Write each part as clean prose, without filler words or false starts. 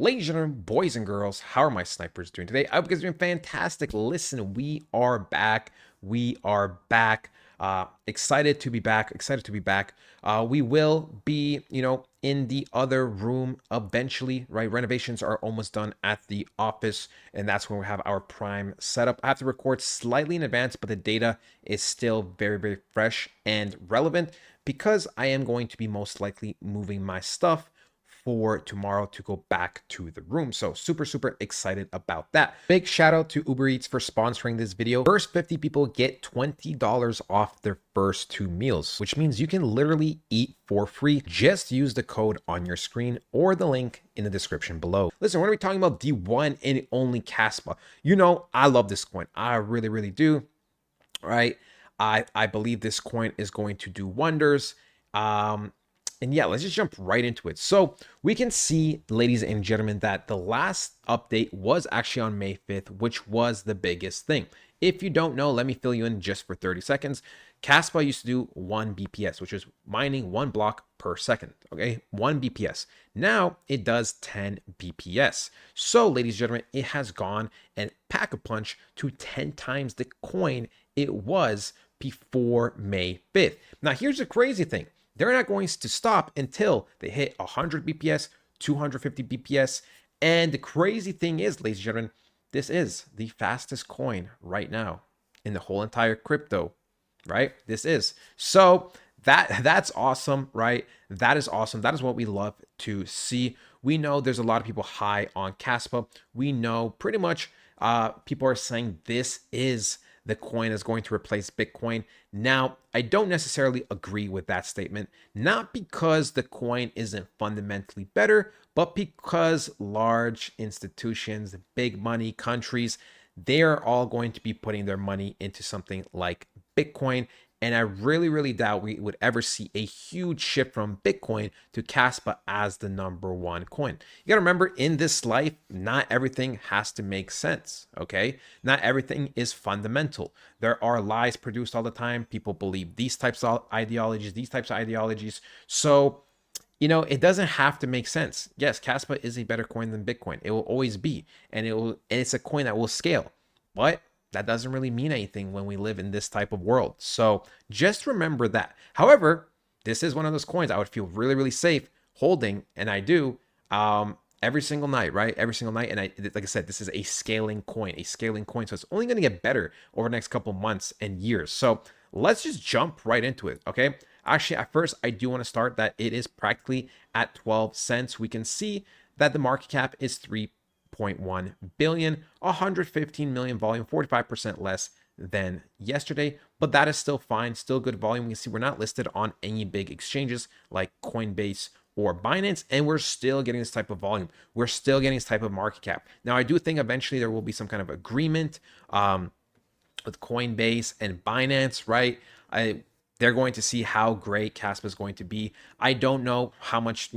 Ladies and gentlemen, boys and girls, how are my snipers doing today? I hope you guys are doing fantastic. Listen, we are back. We are back. Excited to be back. Excited to be back. We will be, in the other room eventually, right? Renovations are almost done at the office, and that's when we have our prime setup. I have to record slightly in advance, but the data is still very, very fresh and relevant because I am going to be most likely moving my stuff for tomorrow to go back to the room. So super excited about that. Big shout out to Uber Eats for sponsoring this video. First 50 people get $20 off their first 2 meals, which means you can literally eat for free. Just use the code on your screen or the link in the description below. Listen, we're gonna be talking about the one and only Kaspa. I love this coin. I really do. Right? I believe this coin is going to do wonders. And yeah, let's just jump right into it. So we can see, ladies and gentlemen, that the last update was actually on May 5th, which was the biggest thing. If you don't know, let me fill you in just for 30 seconds. Kaspa used to do 1 BPS, which is mining 1 block per second. Okay, 1 BPS. Now it does 10 BPS. So, ladies and gentlemen, it has gone and pack a punch to 10 times the coin it was before May 5th. Now, here's the crazy thing. They're not going to stop until they hit 100 BPS, 250 BPS. And the crazy thing is, ladies and gentlemen, this is the fastest coin right now in the whole entire crypto, right? This is. So that's awesome, right? That is awesome. That is what we love to see. We know there's a lot of people high on Kaspa. We know pretty much people are saying this is the coin is going to replace Bitcoin. Now, I don't necessarily agree with that statement, not because the coin isn't fundamentally better, but because large institutions, big money countries, they're all going to be putting their money into something like Bitcoin. And I really doubt we would ever see a huge shift from Bitcoin to Kaspa as the #1 coin. You got to remember, in this life, not everything has to make sense, okay? Not everything is fundamental. There are lies produced all the time. People believe these types of ideologies, So, it doesn't have to make sense. Yes, Kaspa is a better coin than Bitcoin. It will always be, and it's a coin that will scale. But that doesn't really mean anything when we live in this type of world. So just remember that. However, this is one of those coins I would feel really safe holding, and I do every single night, right? Every single night. And like I said, this is a scaling coin. So it's only going to get better over the next couple months and years. So let's just jump right into it, okay? Actually, at first, I do want to start that it is practically at 12 cents. We can see that the market cap is 3.1 billion, 115 million volume, 45% less than yesterday, but that is still fine, still good volume. You can see we're not listed on any big exchanges like Coinbase or Binance, and we're still getting this type of volume. We're still getting this type of market cap. Now, I do think eventually there will be some kind of agreement with Coinbase and Binance, right? They're going to see how great Kaspa is going to be. I don't know how much,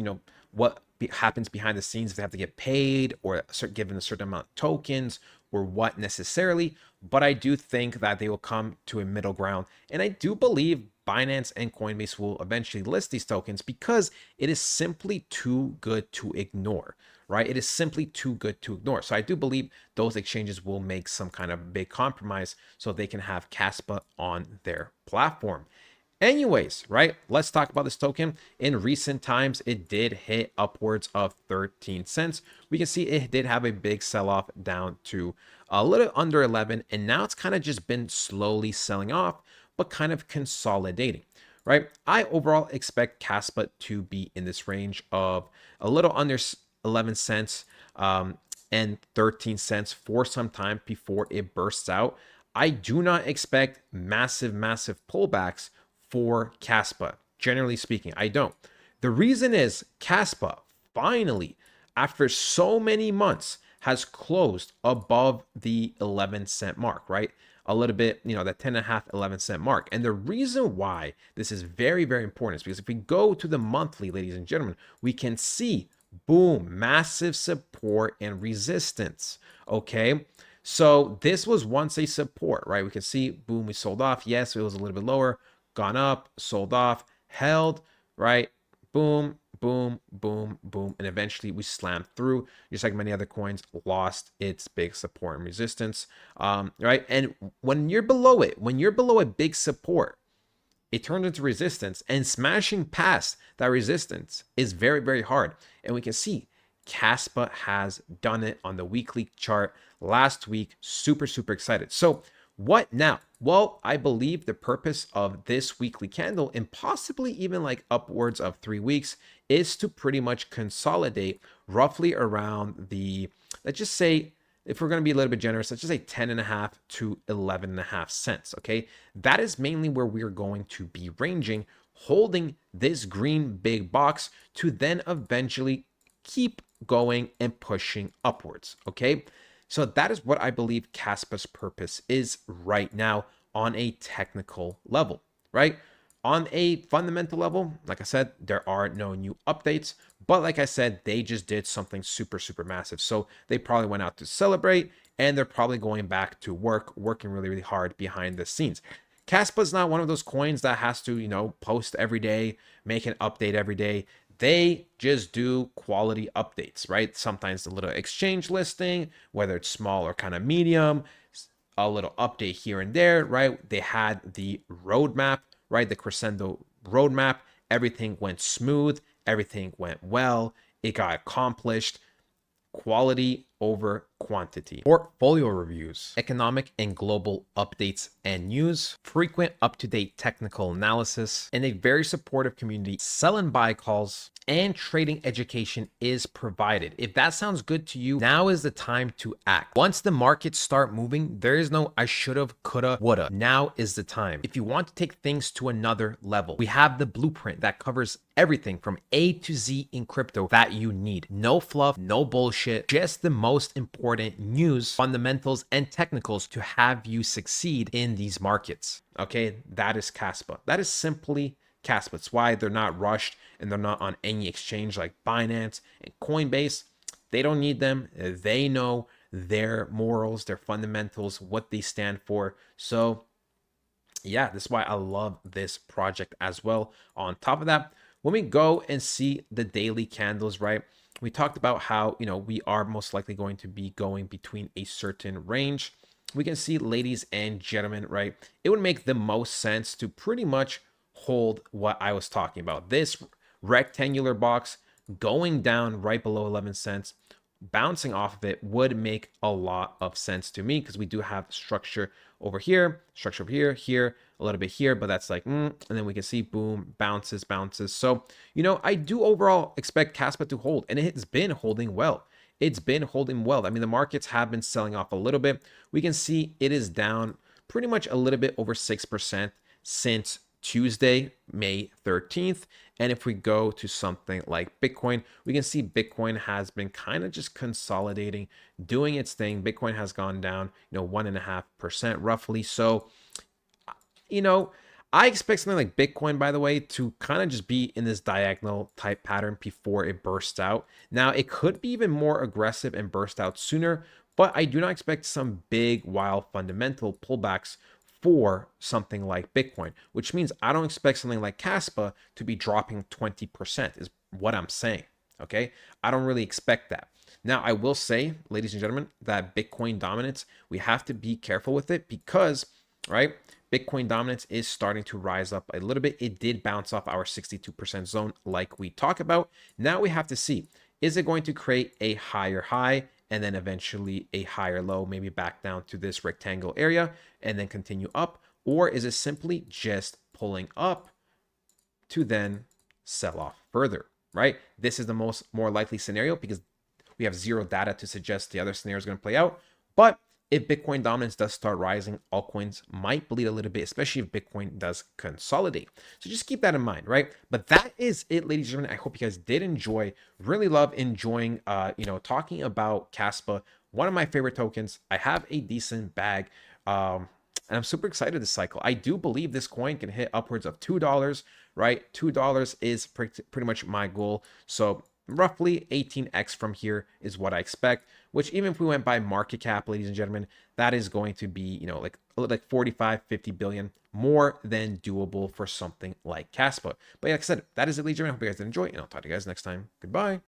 what happens behind the scenes, if they have to get paid or given a certain amount of tokens or what necessarily, but I do think that they will come to a middle ground. And I do believe Binance and Coinbase will eventually list these tokens because it is simply too good to ignore, right? It is simply too good to ignore. So I do believe those exchanges will make some kind of big compromise so they can have Kaspa on their platform. Anyways, right, let's talk about this token. In recent times, it did hit upwards of 13 cents. We can see it did have a big sell-off down to a little under 11, and now it's kind of just been slowly selling off, but kind of consolidating, right? I overall expect Kaspa to be in this range of a little under 11 cents and 13 cents for some time before it bursts out. I do not expect massive pullbacks for Kaspa. Generally speaking, I don't. The reason is Kaspa finally, after so many months, has closed above the 11-cent mark, right? A little bit, that 10.5, 11-cent mark. And the reason why this is very important is because if we go to the monthly, ladies and gentlemen, we can see, boom, massive support and resistance, okay? So this was once a support, right? We can see, boom, we sold off. Yes, it was a little bit lower, gone up, sold off, held, right? Boom, boom, boom, boom, and eventually we slammed through, just like many other coins, lost its big support and resistance, right? And when you're below it, when you're below a big support, it turns into resistance, and smashing past that resistance is very, very hard. And we can see Kaspa has done it on the weekly chart last week. Super, super excited. So what now? Well, I believe the purpose of this weekly candle, and possibly even like upwards of 3 weeks, is to pretty much consolidate roughly around the, let's just say, if we're going to be a little bit generous, let's just say 10.5 to 11.5 cents. Okay. That is mainly where we're going to be ranging, holding this green big box to then eventually keep going and pushing upwards. Okay. So that is what I believe Kaspa's purpose is right now on a technical level, right? On a fundamental level, like I said, there are no new updates, but like I said, they just did something super, super massive. So they probably went out to celebrate, and they're probably going back to work, working really, really hard behind the scenes. Kaspa is not one of those coins that has to, post every day, make an update every day. They just do quality updates, right? Sometimes a little exchange listing, whether it's small or kind of medium, a little update here and there, right? They had the roadmap, right? The Crescendo roadmap. Everything went smooth. Everything went well. It got accomplished. Quality over quantity. Portfolio reviews, economic and global updates and news, frequent up-to-date technical analysis, and a very supportive community. Sell and buy calls and trading education is provided. If that sounds good to you, now is the time to act. Once the markets start moving, there is no I should have, coulda, woulda. Now is the time. If you want to take things to another level, we have the blueprint that covers everything from A to Z in crypto that you need. No fluff, no bullshit, just the most important news, fundamentals, and technicals to have you succeed in these markets. Okay, that is Kaspa. That is simply Kaspa. It's why they're not rushed and they're not on any exchange like Binance and Coinbase. They don't need them. They know their morals, their fundamentals, what they stand for. So yeah, this is why I love this project as well. On top of that, when we go and see the daily candles, right? We talked about how, we are most likely going to be going between a certain range. We can see, ladies and gentlemen, right? It would make the most sense to pretty much hold what I was talking about. This rectangular box going down right below 11 cents, bouncing off of it would make a lot of sense to me, because we do have structure over here, structure over here, here, a little bit here, but that's like, and then we can see boom, bounces, bounces. So, I do overall expect Kaspa to hold, and it's been holding well. It's been holding well. I mean, the markets have been selling off a little bit. We can see it is down pretty much a little bit over 6% since Tuesday, May 13th. And if we go to something like Bitcoin, we can see Bitcoin has been kind of just consolidating, doing its thing. Bitcoin has gone down, 1.5% roughly. So, I expect something like Bitcoin, by the way, to kind of just be in this diagonal type pattern before it bursts out. Now, it could be even more aggressive and burst out sooner, but I do not expect some big, wild fundamental pullbacks for something like Bitcoin, which means I don't expect something like Kaspa to be dropping 20%, is what I'm saying. Okay. I don't really expect that. Now, I will say, ladies and gentlemen, that Bitcoin dominance, we have to be careful with it because, right, Bitcoin dominance is starting to rise up a little bit. It did bounce off our 62% zone like we talk about. Now we have to see, is it going to create a higher high and then eventually a higher low, maybe back down to this rectangle area and then continue up? Or is it simply just pulling up to then sell off further, right? This is the more likely scenario because we have zero data to suggest the other scenario is going to play out. But if Bitcoin dominance does start rising, altcoins might bleed a little bit, especially if Bitcoin does consolidate. So just keep that in mind, right? But that is it, ladies and gentlemen. I hope you guys did enjoy. Really love enjoying, talking about Kaspa, one of my favorite tokens. I have a decent bag, and I'm super excited this cycle. I do believe this coin can hit upwards of $2, right? $2 is pretty much my goal. So roughly 18x from here is what I expect, which even if we went by market cap, ladies and gentlemen, that is going to be, like 45, 50 billion more than doable for something like Kaspa. But like I said, that is it, ladies and gentlemen. I hope you guys did enjoy, and I'll talk to you guys next time. Goodbye.